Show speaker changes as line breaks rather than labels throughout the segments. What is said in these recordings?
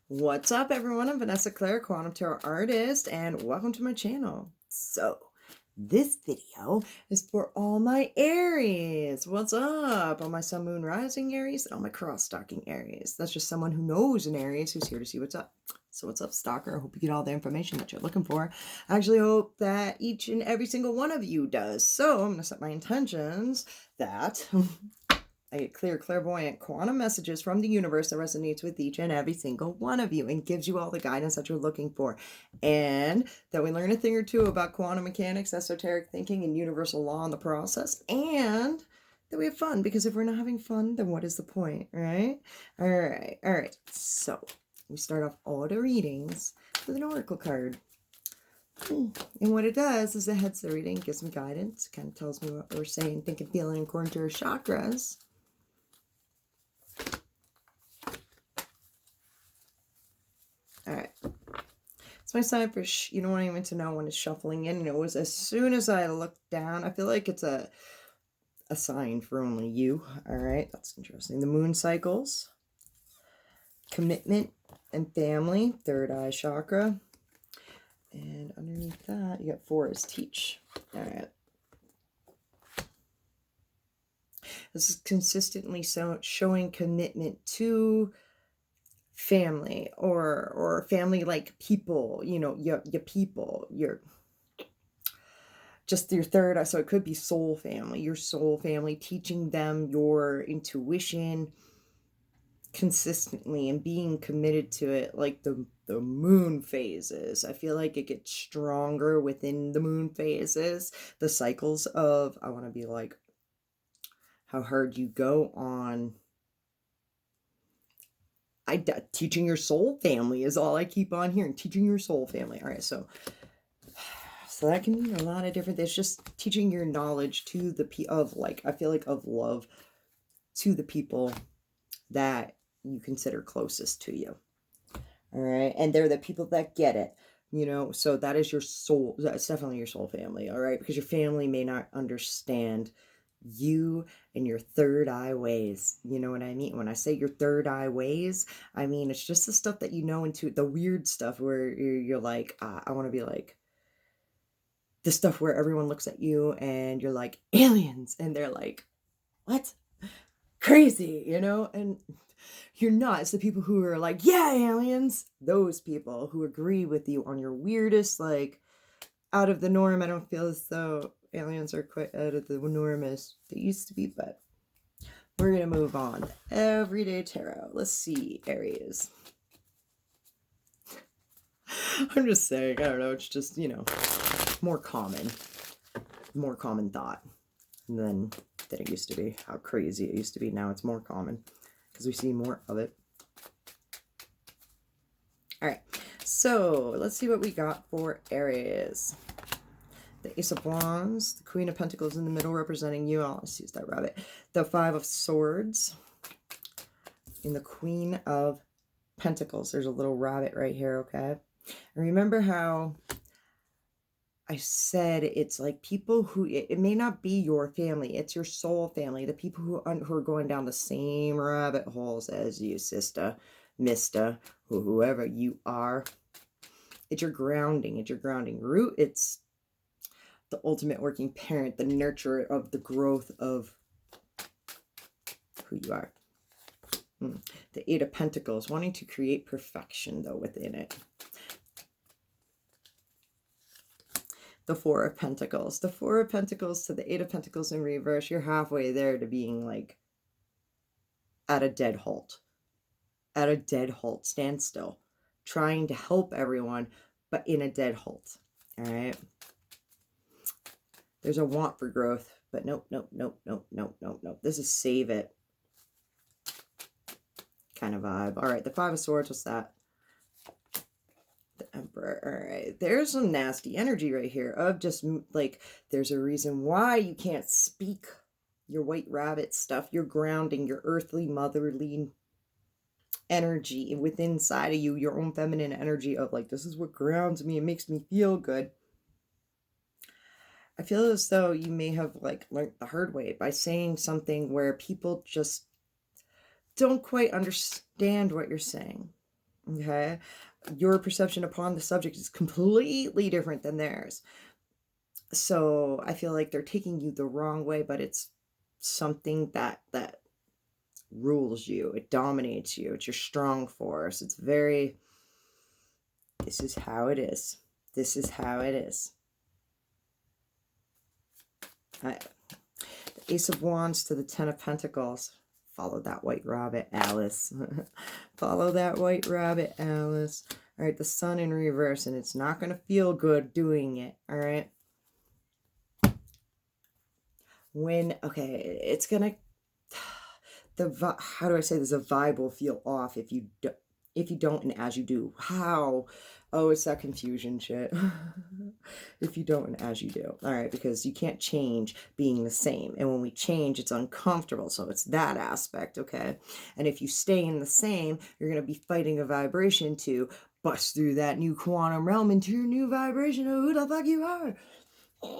What's up, everyone? I'm Vanessa Claire, Quantum Tarot Artist, and welcome to my channel. So, this video is for all my Aries. What's up? All my Sun, Moon, Rising Aries, and all my cross-stalking Aries. That's just someone who knows an Aries who's here to see what's up. So what's up, stalker? I hope you get all the information that you're looking for. I actually hope that each and every single one of you does. So I'm going to set my intentions that... I get clear, clairvoyant quantum messages from the universe that resonates with each and every single one of you and gives you all the guidance that you're looking for. And that we learn a thing or two about quantum mechanics, esoteric thinking, and universal law in the process. And that we have fun, because if we're not having fun, then what is the point, right? All right. So we start off all the readings with an oracle card. And what it does is it heads the reading, gives me guidance, kind of tells me what we're saying, thinking, feeling according to our chakras. All right. It's my sign for you don't want even to know when it's shuffling in. And it was as soon as I looked down, I feel like it's a sign for only you. All right. That's interesting. The moon cycles, commitment and family, third eye chakra. And underneath that, you got 4 is teach. All right. This is consistently showing commitment to family or family like people, you know, your people, your just your third eye. So it could be soul family, your soul family, teaching them your intuition consistently and being committed to it, like the moon phases. I feel like it gets stronger within the moon phases, the cycles of, I want to be like, how hard you go on. Teaching your soul family is all I keep on hearing. Teaching your soul family. All right, so that can mean a lot of different things. Just teaching your knowledge to the I feel like of love to the people that you consider closest to you. All right, and they're the people that get it. You know, so that is your soul. That's definitely your soul family. All right, because your family may not understand you and your third eye ways. You know what I mean? When I say your third eye ways, I mean it's just the stuff that you know, into the weird stuff where you're like, I want to be like the stuff where everyone looks at you and you're like, aliens, and they're like, what? Crazy, you know? And you're not. It's the people who are like, yeah, aliens. Those people who agree with you on your weirdest, like, out of the norm. I don't feel as though aliens are quite out of the norm as they used to be, but we're going to move on. Everyday tarot. Let's see, Aries. I'm just saying, I don't know, it's just, you know, more common thought than it used to be. How crazy it used to be. Now it's more common because we see more of it. All right, so let's see what we got for Aries. The Ace of Wands, the Queen of Pentacles in the middle representing you. Oh, let's use that rabbit. The 5 of Swords, and the Queen of Pentacles. There's a little rabbit right here, okay? And remember how I said it's like people who, it may not be your family, it's your soul family, the people who are going down the same rabbit holes as you, sister, mister, whoever you are. It's your grounding. It's your grounding root. It's the ultimate working parent, the nurturer of the growth of who you are. The 8 of Pentacles, wanting to create perfection, though, within it. The 4 of Pentacles. The 4 of Pentacles to the 8 of Pentacles in reverse. You're halfway there to being, like, at a dead halt. At a dead halt. Stand still. Trying to help everyone, but in a dead halt. All right? There's a want for growth, but nope. This is save it kind of vibe. All right, the 5 of Swords, what's that? The Emperor. All right, there's some nasty energy right here of just like, there's a reason why you can't speak your white rabbit stuff, your grounding, your earthly, motherly energy within inside of you, your own feminine energy of like, this is what grounds me, it makes me feel good. I feel as though you may have like learned the hard way by saying something where people just don't quite understand what you're saying. Okay? Your perception upon the subject is completely different than theirs. So I feel like they're taking you the wrong way, but it's something that rules you. It dominates you. It's your strong force. It's very, this is how it is. This is how it is. The Ace of Wands to the Ten of Pentacles. Follow that white rabbit, Alice. Follow that white rabbit, Alice. All right, the Sun in reverse, and it's not going to feel good doing it, all right? Okay, it's going to, how do I say this? A vibe will feel off if you don't, and as you do. How? Oh, it's that confusion shit. If you don't, and as you do. All right, because you can't change being the same. And when we change, it's uncomfortable. So it's that aspect, okay? And if you stay in the same, you're going to be fighting a vibration to bust through that new quantum realm into your new vibration of who the fuck you are.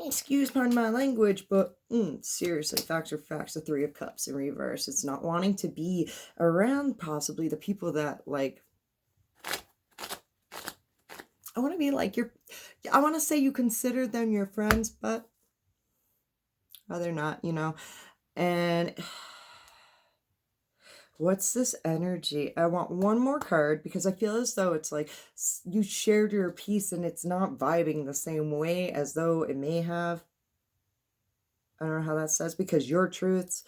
Excuse pardon my language, but seriously, facts are facts. The Three of Cups in reverse. It's not wanting to be around possibly the people that, like, I want to be like I want to say you consider them your friends, but they're not, you know. And what's this energy? I want one more card because I feel as though it's like you shared your piece and it's not vibing the same way as though it may have. I don't know how that says, because your truths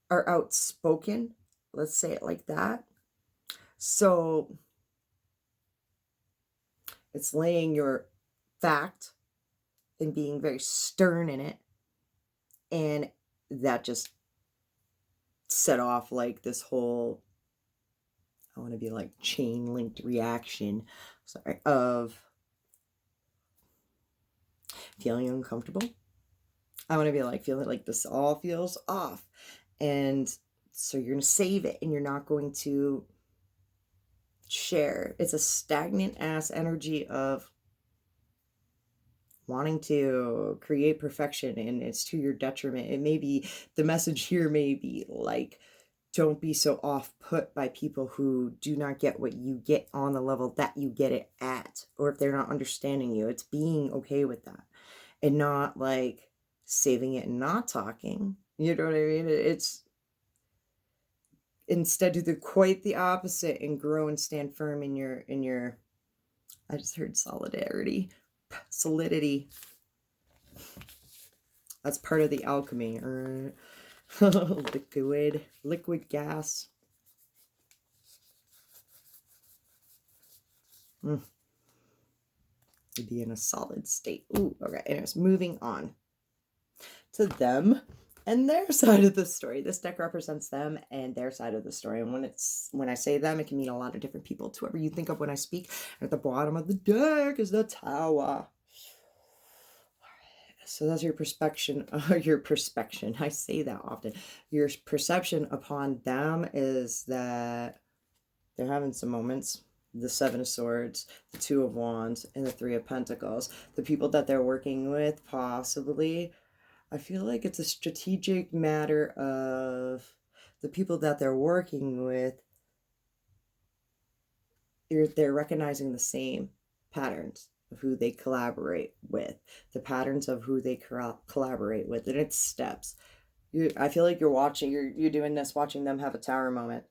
are outspoken. Let's say it like that. So it's laying your fact and being very stern in it. And that just set off like this whole, I want to be like chain linked reaction, sorry, of feeling uncomfortable. I want to be like feeling like this all feels off. And so you're going to save it and you're not going to share. It's a stagnant ass energy of wanting to create perfection, and it's to your detriment. It may be, the message here may be like, don't be so off put by people who do not get what you get on the level that you get it at, or if they're not understanding you. It's being okay with that and not like saving it and not talking. You know what I mean? It's instead do quite the opposite and grow and stand firm in your I just heard solidity. That's part of the alchemy. Or liquid gas. To be in a solid state. Ooh, okay. Anyways, moving on to them and their side of the story. This deck represents them and their side of the story. And when I say them, it can mean a lot of different people. To whoever you think of when I speak. And at the bottom of the deck is the Tower. So that's your perception. I say that often. Your perception upon them is that they're having some moments. The Seven of Swords, the Two of Wands, and the Three of Pentacles. The people that they're working with, possibly, I feel like it's a strategic matter of the people that they're working with. They're recognizing the same patterns of who they collaborate with, the patterns of who they collaborate with, and it's steps. I feel like you're doing this, watching them have a tower moment.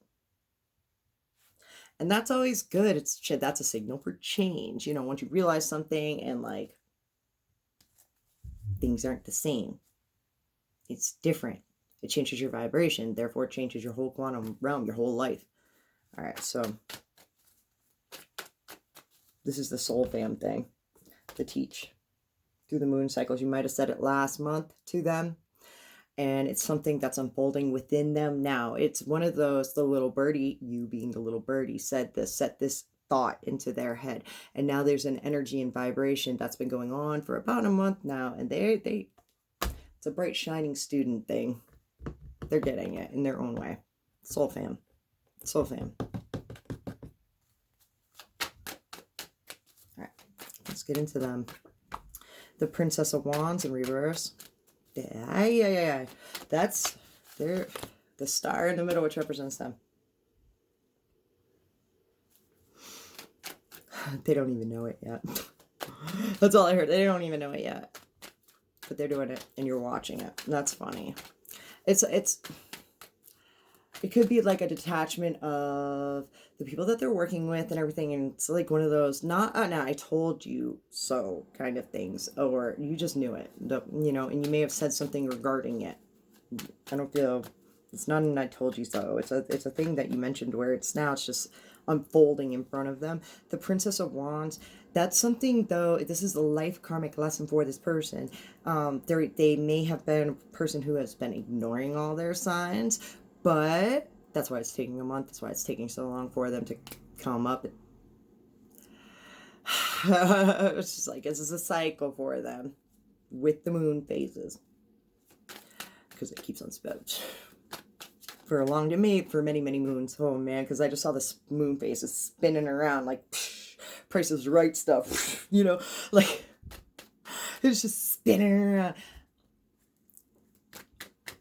And that's always good. That's a signal for change. You know, once you realize something and like things aren't the same, it's different. It changes your vibration, therefore it changes your whole quantum realm, your whole life. All right, so this is the soul fam thing to teach through the moon cycles. You might have said it last month to them. And it's something that's unfolding within them now. It's one of those, the little birdie, you being the little birdie, set this thought into their head. And now there's an energy and vibration that's been going on for about a month now. And it's a bright, shining student thing. They're getting it in their own way. Soul fam. Soul fam. All right, let's get into them. The Princess of Wands in reverse. Yeah. That's the star in the middle, which represents them. They don't even know it yet. That's all I heard. They don't even know it yet. But they're doing it and you're watching it. That's funny. It could be like a detachment of the people that they're working with and everything, and it's like one of those not no, I told you so kind of things, or you just knew it, you know, and you may have said something regarding it. I don't feel it's not an I told you so. It's a thing that you mentioned where it's just unfolding in front of them. The Princess of Wands. That's something though. This is a life karmic lesson for this person. They may have been a person who has been ignoring all their signs, but that's why it's taking a month. That's why it's taking so long for them to come up. It's just like this is a cycle for them with the moon phases, because it keeps on spinning for a long to for many moons. Oh man, because I just saw this moon phase is spinning around like Price is Right stuff, you know, like it's just spinning around.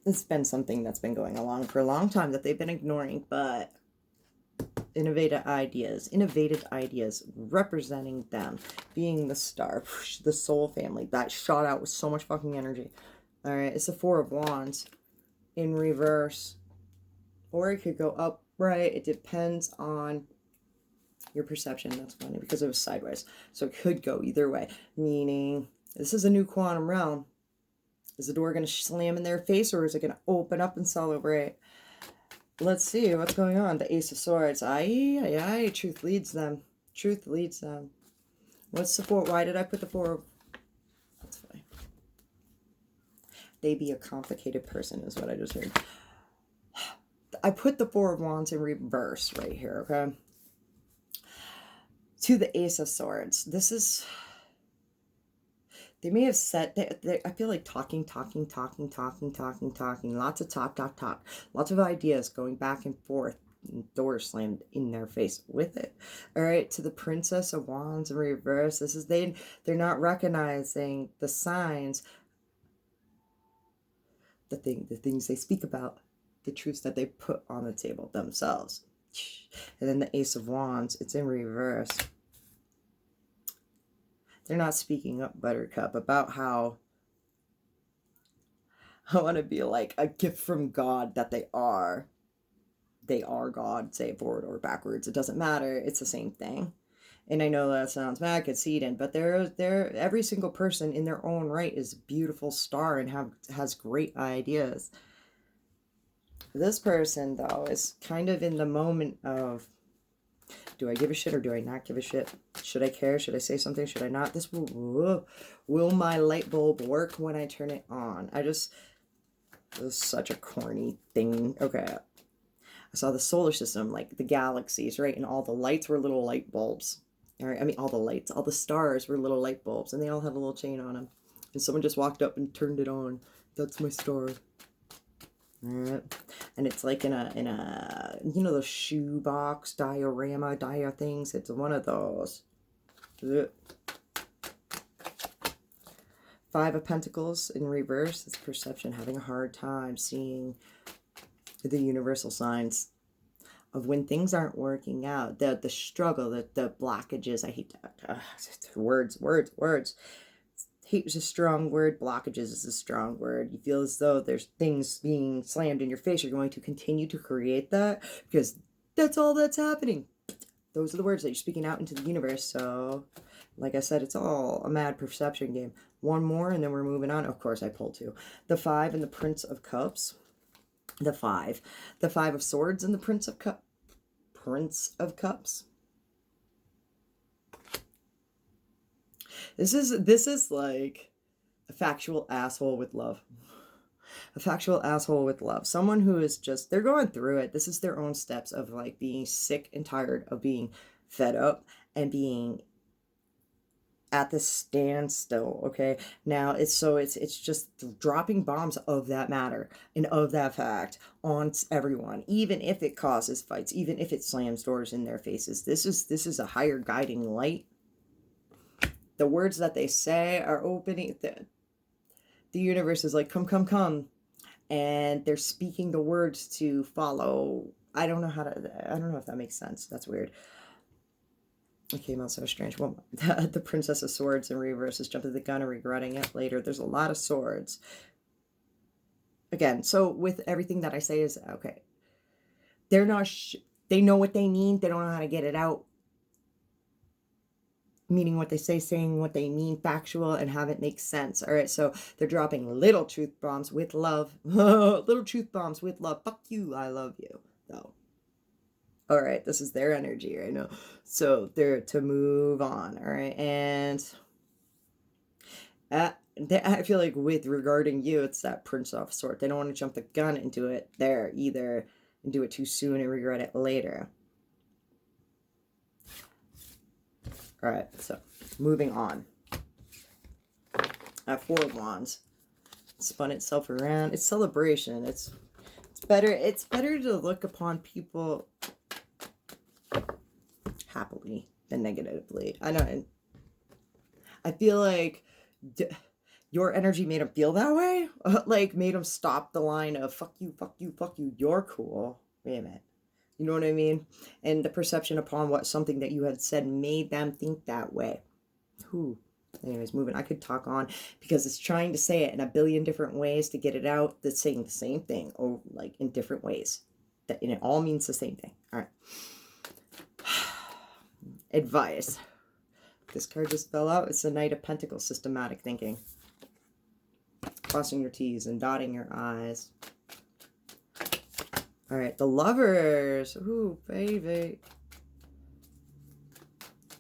It's been something that's been going along for a long time that they've been ignoring, but innovative ideas representing them, being the star, the soul family that shot out with so much fucking energy. All right, it's the Four of Wands in reverse, or it could go upright. It depends on your perception. That's funny because it was sideways, so it could go either way, meaning this is a new quantum realm. Is the door going to slam in their face, or is it going to open up and celebrate? Let's see what's going on. The Ace of Swords. Aye. Truth leads them. Truth leads them. What's the four? Why did I put the four? That's fine. They be a complicated person is what I just heard. I put the Four of Wands in reverse right here, okay? To the Ace of Swords. This is... They may have said, I feel like talking. Lots of talk. Lots of ideas going back and forth. Doors slammed in their face with it. All right, to the Princess of Wands in reverse. This is, they're not recognizing the signs, the things they speak about, the truths that they put on the table themselves. And then the Ace of Wands, it's in reverse. They're not speaking up, Buttercup, about how I want to be like a gift from God that they are. They are God, say it forward or backwards. It doesn't matter. It's the same thing. And I know that sounds mad conceited, but every single person in their own right is a beautiful star and has great ideas. This person, though, is kind of in the moment of, do I give a shit or do I not give a shit? Should I care? Should I say something? Should I not? Will my light bulb work when I turn it on? This is such a corny thing. Okay. I saw the solar system, like the galaxies, right? And all the lights were little light bulbs. All right. I mean, all the stars were little light bulbs, and they all had a little chain on them. And someone just walked up and turned it on. That's my star. Alright, and it's like in a you know those shoebox dia things. It's one of those. Five of Pentacles in reverse. It's perception, having a hard time seeing the universal signs of when things aren't working out. The struggle, the blockages. I hate that. Words. Hate is a strong word. Blockages is a strong word. You feel as though there's things being slammed in your face. You're going to continue to create that because that's all that's happening. Those are the words that you're speaking out into the universe. So, like I said, it's all a mad perception game. One more and then we're moving on. Of course, I pulled two. The Five and the Prince of Cups. The Five of Swords and the Prince of Cups. This is like a factual asshole with love. A factual asshole with love. Someone who is just, they're going through it. This is their own steps of like being sick and tired of being fed up and being at the standstill. Okay. Now it's just dropping bombs of that matter and of that fact on everyone, even if it causes fights, even if it slams doors in their faces. This is a higher guiding light. The words that they say are opening. The universe is like, come. And they're speaking the words to follow. I don't know if that makes sense. That's weird. It came out so strange. Well, the Princess of Swords in reverse is jumping the gun and regretting it later. There's a lot of swords. Again, so with everything that I say is, okay, they're not, they know what they mean. They don't know how to get it out. Meaning what they say, saying what they mean, factual, and have it make sense. All right, so they're dropping little truth bombs with love. Little truth bombs with love. Fuck you, I love you, though. All right, this is their energy right now. So they're to move on. All right, and I feel like with regarding you, it's that Prince of Swords. They don't want to jump the gun into it there either and do it too soon and regret it later. All right, so moving on. Four of Wands spun itself around. It's celebration. It's better. It's better to look upon people happily than negatively. I feel like your energy made him feel that way. Like made him stop the line of fuck you, fuck you, fuck you. You're cool. Wait a minute. You know what I mean? And the perception upon what something that you had said made them think that way. Whew. Anyways, moving. I could talk on because it's trying to say it in a billion different ways to get it out. That's saying the same thing, or like in different ways. And it all means the same thing. All right. Advice. This card just fell out. It's the Knight of Pentacles, systematic thinking. Crossing your T's and dotting your I's. All right, the Lovers. Ooh, baby.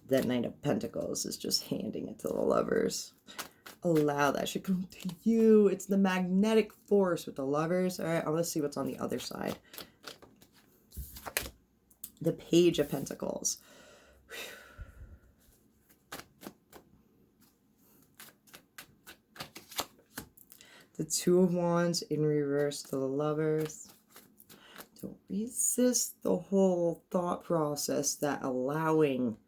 That Knight of Pentacles is just handing it to the Lovers. Allow that should come to you. It's the magnetic force with the Lovers. All right, let's see what's on the other side. The Page of Pentacles. The Two of Wands in reverse to the Lovers. Don't resist the whole thought process that allowing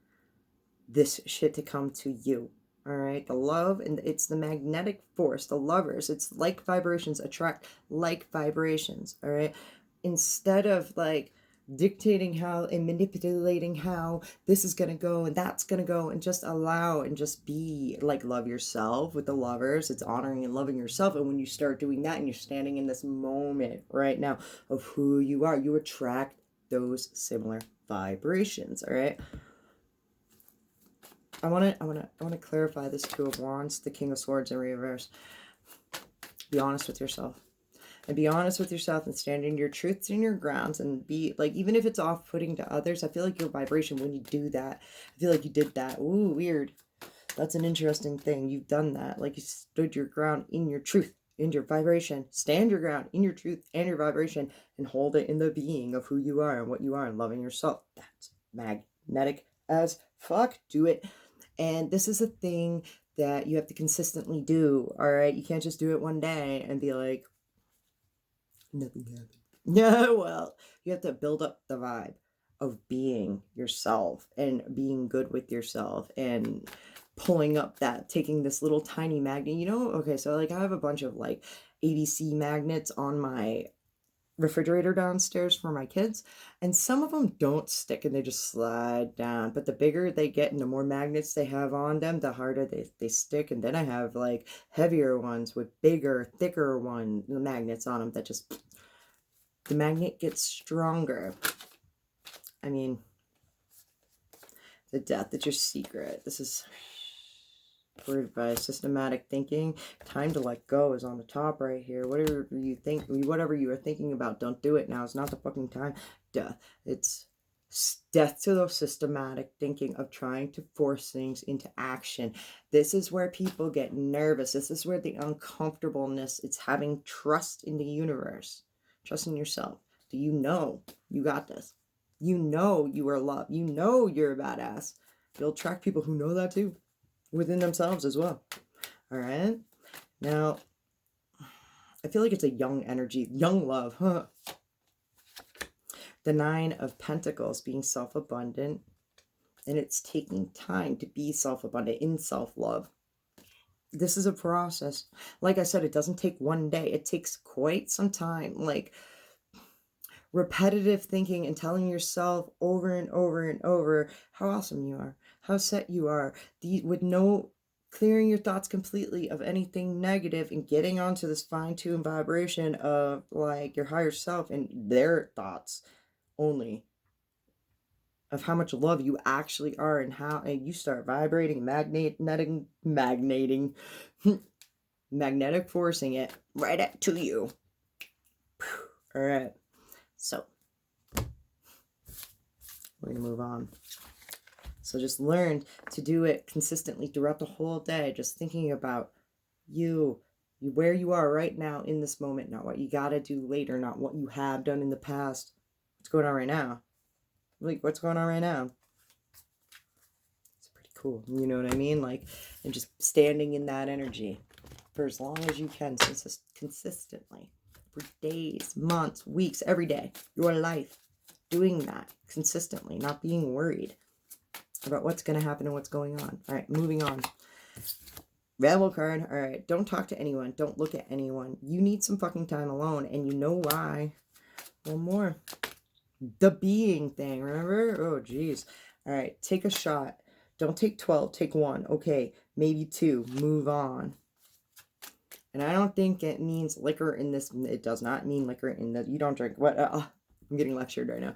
this shit to come to you. All right, the love, and it's the magnetic force, the Lovers. It's like vibrations attract like vibrations. All right, instead of like dictating how and manipulating how this is gonna go and that's gonna go, and just allow and just be like, love yourself with the Lovers. It's honoring and loving yourself. And when you start doing that and you're standing in this moment right now of who you are, you attract those similar vibrations. All right, I want to clarify this Two of Wands, the King of Swords in reverse. Be honest with yourself. And be honest with yourself and stand in your truths and your grounds, and be like, even if it's off-putting to others, I feel like your vibration when you do that, I feel like you did that. Ooh, weird. That's an interesting thing. You've done that. Like you stood your ground in your truth, in your vibration. Stand your ground in your truth and your vibration and hold it in the being of who you are and what you are and loving yourself. That's magnetic as fuck. Do it. And this is a thing that you have to consistently do. All right. You can't just do it one day and be like, nothing happened. No, well, you have to build up the vibe of being yourself and being good with yourself and pulling up that, taking this little tiny magnet, you know, okay, so like I have a bunch of like ABC magnets on my refrigerator downstairs for my kids, and some of them don't stick and they just slide down, but the bigger they get and the more magnets they have on them, the harder they stick. And then I have like heavier ones with bigger, thicker magnets on them that just, the magnet gets stronger. I mean, the Death is your secret. This is word by systematic thinking. Time to let go is on the top right here. Whatever you think, whatever you are thinking about, don't do it now. It's not the fucking time. Death. It's death to the systematic thinking of trying to force things into action. This is where people get nervous. This is where the uncomfortableness, it's having trust in the universe. Trust in yourself. Do you know you got this? You know you are loved. You know you're a badass. You'll attract people who know that too, within themselves as well. All right. Now, I feel like it's a young energy, young love, huh? The Nine of Pentacles, being self-abundant, and it's taking time to be self-abundant in self-love. This is a process. Like I said, it doesn't take one day. It takes quite some time. Like, repetitive thinking and telling yourself over and over and over how awesome you are, how set you are, with no clearing your thoughts completely of anything negative and getting onto this fine-tuned vibration of like your higher self and their thoughts only of how much love you actually are, and how and you start vibrating, magnetic forcing it right to you. All right, so we're gonna move on. So just learn to do it consistently throughout the whole day, just thinking about you, where you are right now in this moment, not what you gotta do later, not what you have done in the past. What's going on right now? Like, what's going on right now? It's pretty cool, you know what I mean? Like, and just standing in that energy for as long as you can, consistently, for days, months, weeks, every day, your life, doing that consistently, not being worried about what's going to happen and what's going on. All right, moving on. Rebel card. All right, don't talk to anyone. Don't look at anyone. You need some fucking time alone, and you know why. One more. The being thing, remember? Oh, geez. All right, take a shot. Don't take 12, take 1. Okay, maybe 2. Move on. And I don't think it means liquor in this. It does not mean liquor in that you don't drink. What? I'm getting lectured right now.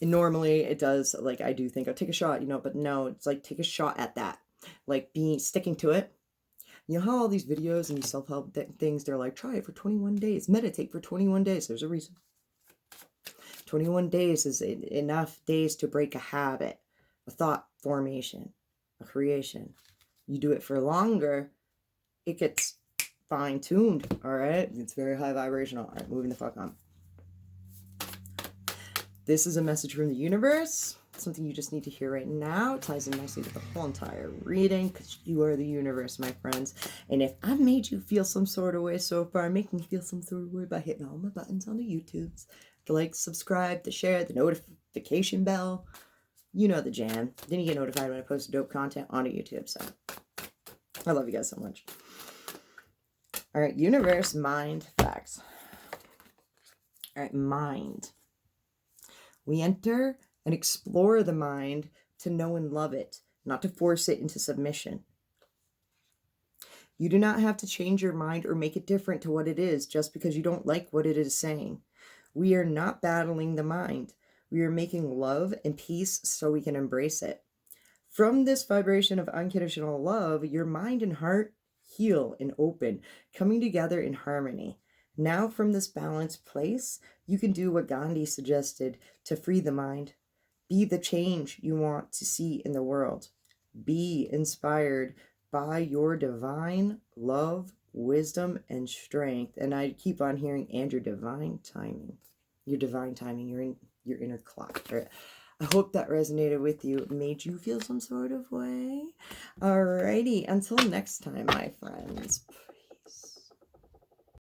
And normally it does, like, I do think I'll take a shot, you know, but no, it's like take a shot at that. Like sticking to it. You know how all these videos and these self-help things, they're like, try it for 21 days, meditate for 21 days. There's a reason. 21 days is enough days to break a habit, a thought formation, a creation. You do it for longer, it gets fine-tuned, all right? It's very high vibrational. All right, moving the fuck on. This is a message from the universe, something you just need to hear right now. It ties in nicely with the whole entire reading, because you are the universe, my friends. And if I've made you feel some sort of way so far, make me feel some sort of way by hitting all my buttons on the YouTubes. The like, subscribe, the share, the notification bell. You know the jam. Then you get notified when I post dope content onto YouTube. So I love you guys so much. All right, universe, mind, facts. All right, mind. We enter and explore the mind to know and love it, not to force it into submission. You do not have to change your mind or make it different to what it is just because you don't like what it is saying. We are not battling the mind. We are making love and peace so we can embrace it. From this vibration of unconditional love, your mind and heart heal and open, coming together in harmony. Now, from this balanced place, you can do what Gandhi suggested to free the mind. Be the change you want to see in the world. Be inspired by your divine love, wisdom, and strength. And I keep on hearing, and your divine timing. Your divine timing, your inner clock. Right? I hope that resonated with you, made you feel some sort of way. Alrighty, until next time, my friends.